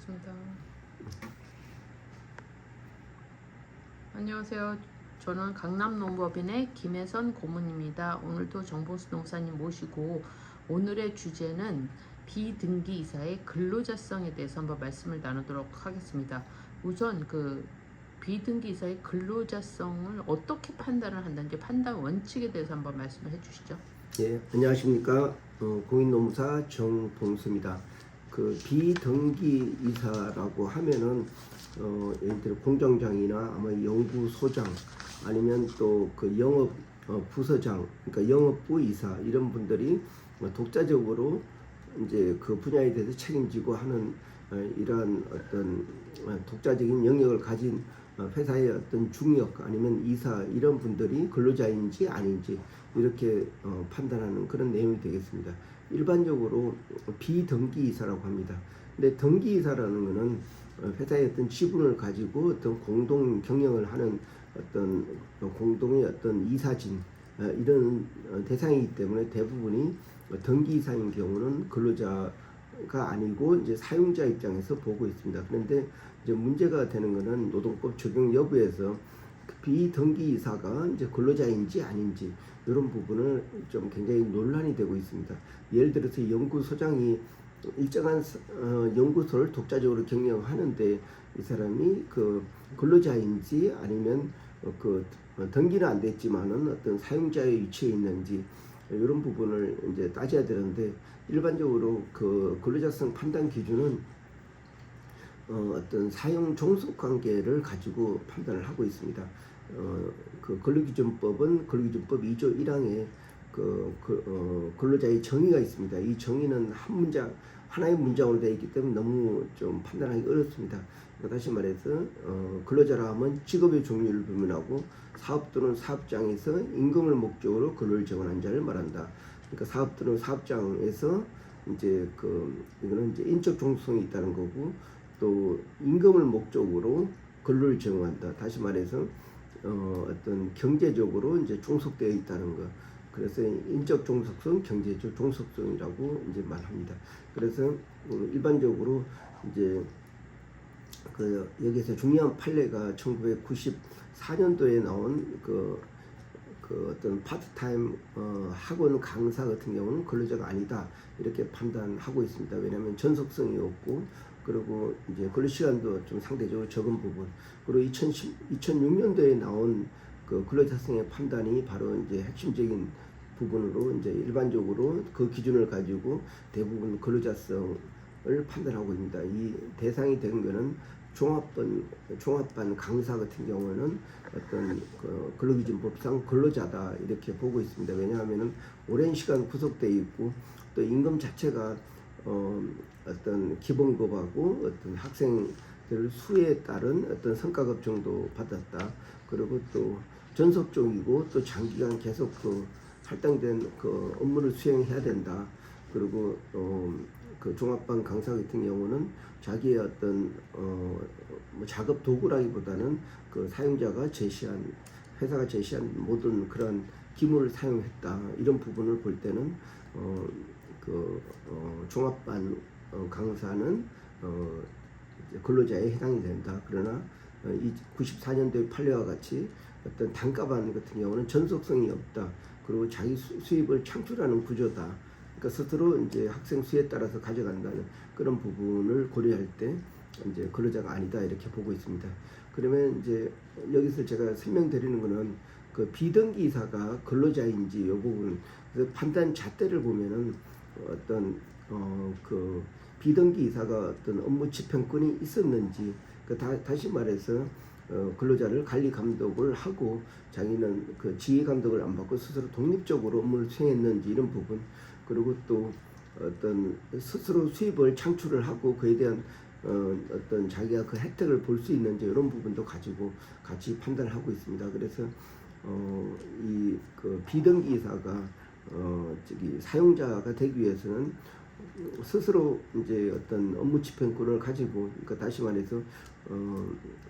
시작하겠습니다. 안녕하세요. 저는 강남농법인의 김혜선 고문입니다. 오늘도 정봉수 농사님 모시고 오늘의 주제는 비등기 이사의 근로자성에 대해서 한번 말씀을 나누도록 하겠습니다. 우선 비등기 이사의 근로자성을 어떻게 판단을 한다는지 판단 원칙에 대해서 한번 말씀을 해주시죠. 예, 안녕하십니까. 공인노무사 정봉수입니다. 비등기 이사라고 하면은 예를 들어 공장장이나 아마 연구소장 아니면 또 영업 부서장, 그러니까 영업부 이사 이런 분들이 독자적으로 이제 그 분야에 대해서 책임지고 하는 이러한 어떤 독자적인 영역을 가진 회사의 어떤 중역 아니면 이사 이런 분들이 근로자인지 아닌지 이렇게 판단하는 그런 내용이 되겠습니다. 일반적으로 비등기 이사라고 합니다. 근데 등기 이사라는 것은 회사의 어떤 지분을 가지고 어떤 공동 경영을 하는 어떤 공동의 어떤 이사진 이런 대상이기 때문에 대부분이 등기 이사인 경우는 근로자가 아니고 이제 사용자 입장에서 보고 있습니다. 그런데 이제 문제가 되는 것은 노동법 적용 여부에서 비등기 이사가 이제 근로자인지 아닌지 이런 부분을 좀 굉장히 논란이 되고 있습니다. 예를 들어서 연구소장이 일정한 연구소를 독자적으로 경영하는데 이 사람이 근로자인지 아니면 등기는 안 됐지만은 어떤 사용자의 위치에 있는지 이런 부분을 이제 따져야 되는데 일반적으로 근로자성 판단 기준은 어떤 사용 종속 관계를 가지고 판단을 하고 있습니다. 근로기준법은 근로기준법 2조 1항에 근로자의 정의가 있습니다. 이 정의는 하나의 문장으로 되어 있기 때문에 너무 좀 판단하기 어렵습니다. 다시 말해서 근로자라 하면 직업의 종류를 불문하고 사업 또는 사업장에서 임금을 목적으로 근로를 정원한 자를 말한다. 그러니까 사업 또는 사업장에서 이제 이거는 이제 인적 종속성이 있다는 거고 또 임금을 목적으로 근로를 정원한다. 다시 말해서 어떤 경제적으로 이제 종속되어 있다는 거. 그래서 인적 종속성, 경제적 종속성이라고 이제 말합니다. 그래서 일반적으로 이제 여기서 중요한 판례가 1994년도에 나온 어떤 파트타임 학원 강사 같은 경우는 근로자가 아니다 이렇게 판단하고 있습니다. 왜냐하면 전속성이 없고 그리고 이제 근로 시간도 좀 상대적으로 적은 부분 그리고 2006년도에 나온 근로자성의 판단이 바로 이제 핵심적인 부분으로 이제 일반적으로 그 기준을 가지고 대부분 근로자성을 판단하고 있습니다. 이 대상이 된 거는 종합반 강사 같은 경우는 어떤 근로기준법상 근로자다 이렇게 보고 있습니다. 왜냐하면은 오랜 시간 구속되어 있고 또 임금 자체가 어떤 기본급하고 어떤 학생들 수에 따른 어떤 성과급 정도 받았다. 그리고 또 전속적이고 또 장기간 계속 할당된 업무를 수행해야 된다. 그리고 종합반 강사 같은 경우는 자기의 어떤 작업 도구라기보다는 사용자가 회사가 제시한 모든 그런 기물을 사용했다. 이런 부분을 볼 때는 종합반 강사는 근로자에 해당이 된다. 그러나 94년도의 판례와 같이 어떤 단가반 같은 경우는 전속성이 없다. 그리고 자기 수입을 창출하는 구조다. 그러니까 스스로 이제 학생 수에 따라서 가져간다는 그런 부분을 고려할 때 이제 근로자가 아니다 이렇게 보고 있습니다. 그러면 이제 여기서 제가 설명드리는 거는 비등기 이사가 근로자인지 이 부분 판단 잣대를 보면은 어떤 비등기 이사가 어떤 업무 집행권이 있었는지 다시 말해서 근로자를 관리 감독을 하고 자기는 지휘 감독을 안 받고 스스로 독립적으로 업무를 수행했는지 이런 부분 그리고 또 어떤 스스로 수입을 창출을 하고 그에 대한 어떤 자기가 혜택을 볼 수 있는지 이런 부분도 가지고 같이 판단을 하고 있습니다. 그래서 비등기 이사가 사용자가 되기 위해서는 스스로 이제 어떤 업무 집행권을 가지고 그러니까 다시 말해서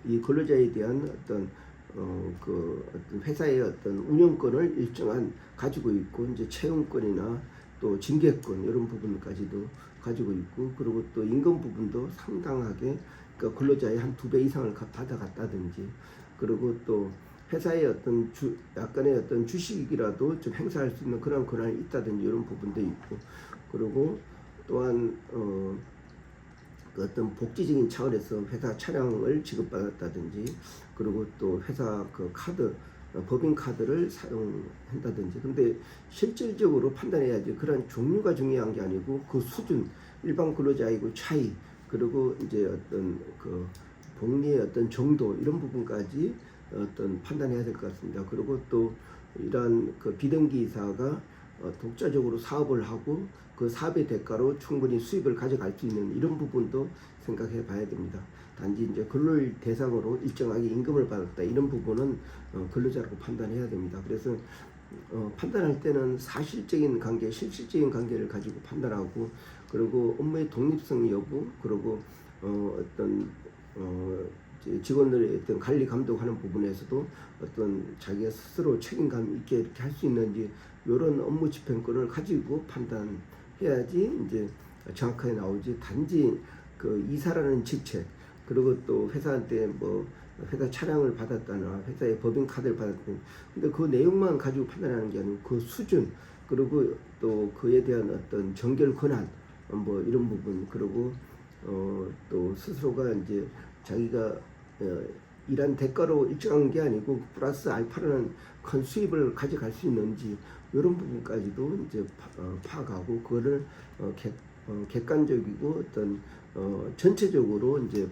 이 근로자에 대한 어떤 어떤 회사의 어떤 운영권을 일정한 가지고 있고 이제 채용권이나 또 징계권 이런 부분까지도 가지고 있고, 그리고 또 임금 부분도 상당하게 그러니까 근로자의 한 2배 이상을 받아갔다든지, 그리고 또 회사의 어떤 약간의 어떤 주식이라도 좀 행사할 수 있는 그런 권한이 있다든지 이런 부분도 있고, 그리고 또한 그 어떤 복지적인 차원에서 회사 차량을 지급받았다든지, 그리고 또 회사 그 카드 법인 카드를 사용한다든지. 근데 실질적으로 판단해야지 그런 종류가 중요한 게 아니고 그 수준, 일반 근로자이고 차이, 그리고 이제 어떤 그 복리의 어떤 정도 이런 부분까지 어떤 판단해야 될 것 같습니다. 그리고 또 이러한 그 비등기 이사가 독자적으로 사업을 하고 그 사업의 대가로 충분히 수입을 가져갈 수 있는 이런 부분도 생각해 봐야 됩니다. 단지 이제 근로일 대상으로 일정하게 임금을 받았다 이런 부분은 근로자라고 판단해야 됩니다. 그래서 판단할 때는 사실적인 관계, 실질적인 관계를 가지고 판단하고, 그리고 업무의 독립성 여부, 그리고 어떤 직원들의 어떤 관리 감독하는 부분에서도 어떤 자기가 스스로 책임감 있게 이렇게 할 수 있는지 이런 업무 집행권을 가지고 판단해야지 이제 정확하게 나오지. 단지 그 이사라는 직책, 그리고 또 회사한테 뭐 회사 차량을 받았다나 회사의 법인 카드를 받았다나, 근데 그 내용만 가지고 판단하는 게 아니고 그 수준, 그리고 또 그에 대한 어떤 정결 권한 뭐 이런 부분, 그리고 또 스스로가 이제 자기가 일한 대가로 일정한 게 아니고 플러스 알파라는 큰 수입을 가져갈 수 있는지 이런 부분까지도 이제 파악하고 그거를 객관적이고 어떤 전체적으로 이제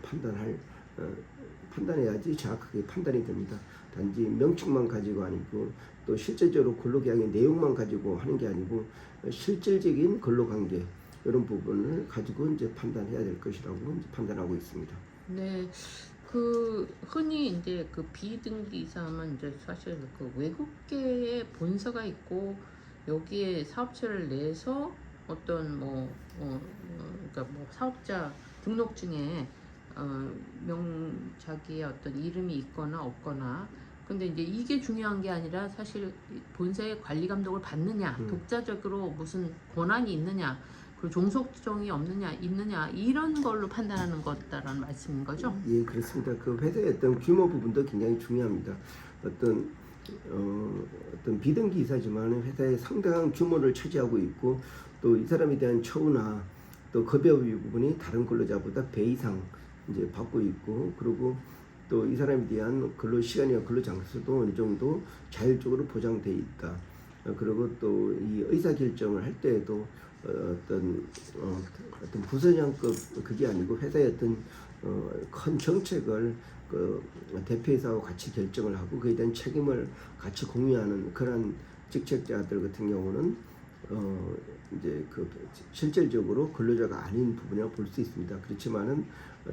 판단해야지 정확하게 판단이 됩니다. 단지 명칭만 가지고 아니고 또 실제적으로 근로계약의 내용만 가지고 하는 게 아니고 실질적인 근로관계 이런 부분을 가지고 이제 판단해야 될 것이라고 이제 판단하고 있습니다. 네, 그 흔히 이제 그 비등기 이사하면 이제 사실 그 외국계에 본사가 있고 여기에 사업체를 내서 어떤 그러니까 뭐 사업자 등록증에 자기의 어떤 이름이 있거나 없거나. 근데 이제 이게 중요한 게 아니라 사실 본사의 관리 감독을 받느냐, 독자적으로 무슨 권한이 있느냐, 그리고 종속정이 있느냐 이런 걸로 판단하는 것다라는 말씀인 거죠? 예, 그렇습니다. 그 회사의 어떤 규모 부분도 굉장히 중요합니다. 어떤 비등기 이사지만 회사의 상당한 규모를 차지하고 있고, 또 이 사람에 대한 처우나 또 급여비 부분이 다른 근로자보다 배 이상 이제 받고 있고, 그리고 또 이 사람에 대한 근로 시간이나 근로 장소도 어느 정도 자율적으로 보장돼 있다. 그리고 또 이 의사 결정을 할 때에도 어떤 부서장급 그게 아니고 회사의 어떤 큰 정책을 그 대표이사하고 같이 결정을 하고 그에 대한 책임을 같이 공유하는 그런 직책자들 같은 경우는 이제 그 실질적으로 근로자가 아닌 부분이라고 볼 수 있습니다. 그렇지만은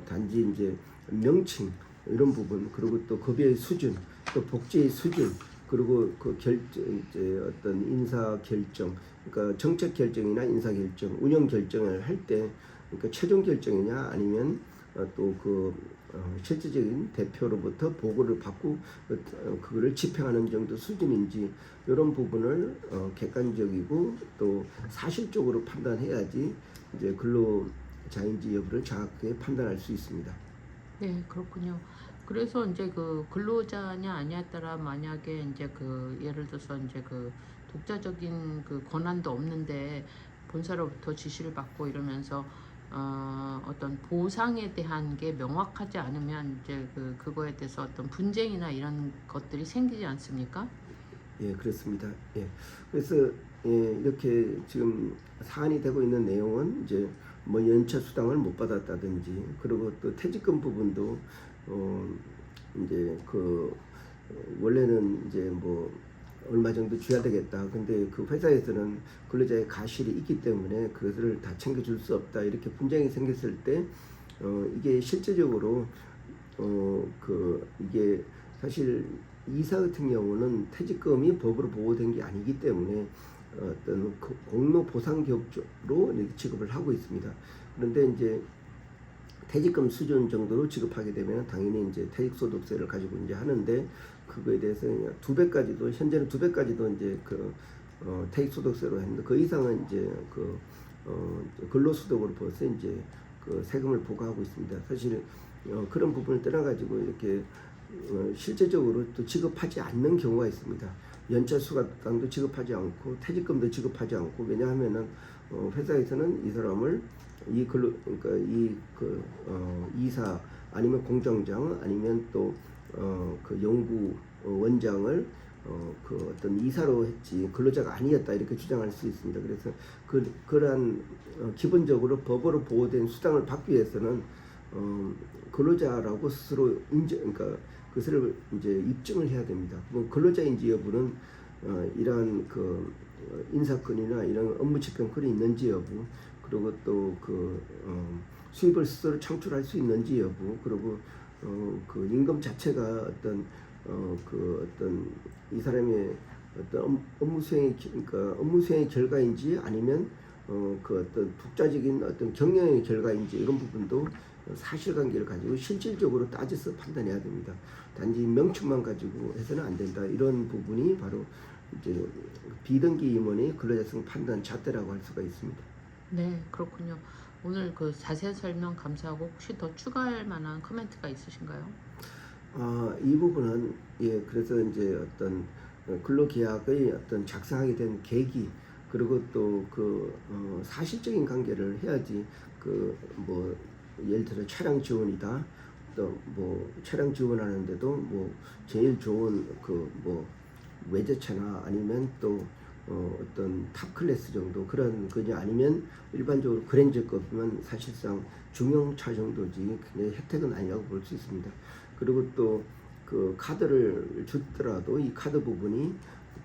단지 이제 명칭 이런 부분, 그리고 또 급여의 수준, 또 복지의 수준, 그리고 그 이제 어떤 인사 결정, 그러니까 정책 결정이나 인사 결정, 운영 결정을 할 때, 그러니까 최종 결정이냐 아니면 또 그 실질적인 대표로부터 보고를 받고 그거를 집행하는 정도 수준인지 이런 부분을 객관적이고 또 사실적으로 판단해야지 이제 근로자인지 여부를 정확하게 판단할 수 있습니다. 네, 그렇군요. 그래서 이제 그 근로자냐 아니냐에 따라 만약에 이제 그 예를 들어서 이제 그 독자적인 그 권한도 없는데 본사로부터 지시를 받고 이러면서 어떤 보상에 대한 게 명확하지 않으면 이제 그거에 대해서 어떤 분쟁이나 이런 것들이 생기지 않습니까? 예, 그렇습니다. 예, 그래서 이렇게 지금 사안이 되고 있는 내용은 이제 뭐 연차 수당을 못 받았다든지, 그리고 또 퇴직금 부분도 이제 그 원래는 이제 뭐 얼마 정도 줘야 되겠다. 근데 그 회사에서는 근로자의 가실이 있기 때문에 그것을 다 챙겨줄 수 없다. 이렇게 분쟁이 생겼을 때 이게 실제적으로 이게 사실 이사 같은 경우는 퇴직금이 법으로 보호된 게 아니기 때문에 어떤 공로 보상 격조로 지급을 하고 있습니다. 그런데 이제 퇴직금 수준 정도로 지급하게 되면 당연히 이제 퇴직소득세를 가지고 이제 하는데, 그거에 대해서 2배까지도, 현재는 2배까지도 이제 그 퇴직소득세로 했는데 그 이상은 이제 근로소득으로 벌써 이제 그 세금을 부과하고 있습니다. 사실 그런 부분을 떠나가지고 이렇게 실제적으로 또 지급하지 않는 경우가 있습니다. 연차 수당도 지급하지 않고 퇴직금도 지급하지 않고, 왜냐하면은 회사에서는 이 사람을 그러니까 이사 아니면 공장장 아니면 또 그 연구 원장을 그 어떤 이사로 했지 근로자가 아니었다 이렇게 주장할 수 있습니다. 그래서 그러한 기본적으로 법으로 보호된 수당을 받기 위해서는 근로자라고 스스로 그러니까 그것을 이제 입증을 해야 됩니다. 뭐 근로자인지 여부는 이러한 인사권이나 이런 업무 집행권이 있는지 여부, 그리고 또 수입을 스스로 창출할 수 있는지 여부, 그리고 그 임금 자체가 어떤 이 사람의 어떤 업무 수행의 결과인지 아니면 그 어떤 독자적인 어떤 경영의 결과인지 이런 부분도 사실관계를 가지고 실질적으로 따져서 판단해야 됩니다. 단지 명칭만 가지고 해서는 안 된다. 이런 부분이 바로 이제 비등기 임원의 근로자성 판단 잣대라고 할 수가 있습니다. 네, 그렇군요. 오늘 그 자세한 설명 감사하고 혹시 더 추가할 만한 코멘트가 있으신가요? 이 부분은 그래서 이제 어떤 근로계약의 어떤 작성하게 된 계기, 그리고 또 사실적인 관계를 해야지 뭐 예를 들어 차량 지원이다, 또 뭐 차량 지원하는데도 뭐 제일 좋은 뭐 외제차나 아니면 또 어떤 탑 클래스 정도 그런 거지, 아니면 일반적으로 그랜저급이면 사실상 중형차 정도지 굉장히 혜택은 아니라고 볼 수 있습니다. 그리고 또 카드를 주더라도 이 카드 부분이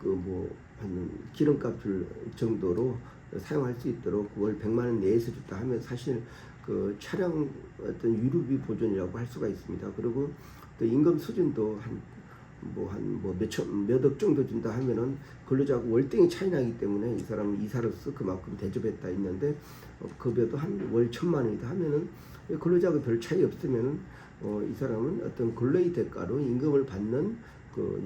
뭐 한 기름값 줄 정도로 사용할 수 있도록 월 100만 원 내에서 줬다 하면 사실 차량 어떤 유류비 보존이라고 할 수가 있습니다. 그리고 또 임금 수준도 몇억 정도 준다 하면은 근로자하고 월등히 차이 나기 때문에 이 사람은 이사로서 그만큼 대접했다 있는데 급여도 한 월 1,000만 원이다 하면은 근로자하고 별 차이 없으면은 이 사람은 어떤 근로의 대가로 임금을 받는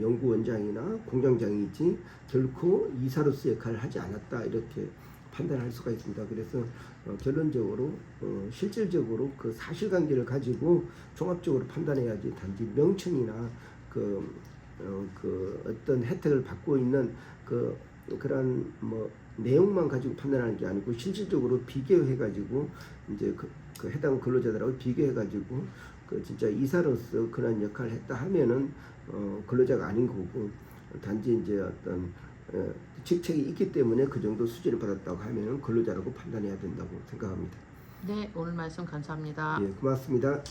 연구원장이나 공장장이지 결코 이사로서 역할을 하지 않았다 이렇게 판단할 수가 있습니다. 그래서 결론적으로 실질적으로 그 사실관계를 가지고 종합적으로 판단해야지 단지 명칭이나 어떤 혜택을 받고 있는 그런 뭐 내용만 가지고 판단하는 게 아니고 실질적으로 비교해 가지고 이제 해당 근로자들하고 비교해 가지고 진짜 이사로서 그런 역할을 했다 하면은 근로자가 아닌 거고, 단지 이제 어떤 직책이 있기 때문에 그 정도 수준을 받았다고 하면은 근로자라고 판단해야 된다고 생각합니다. 네, 오늘 말씀 감사합니다. 예, 고맙습니다.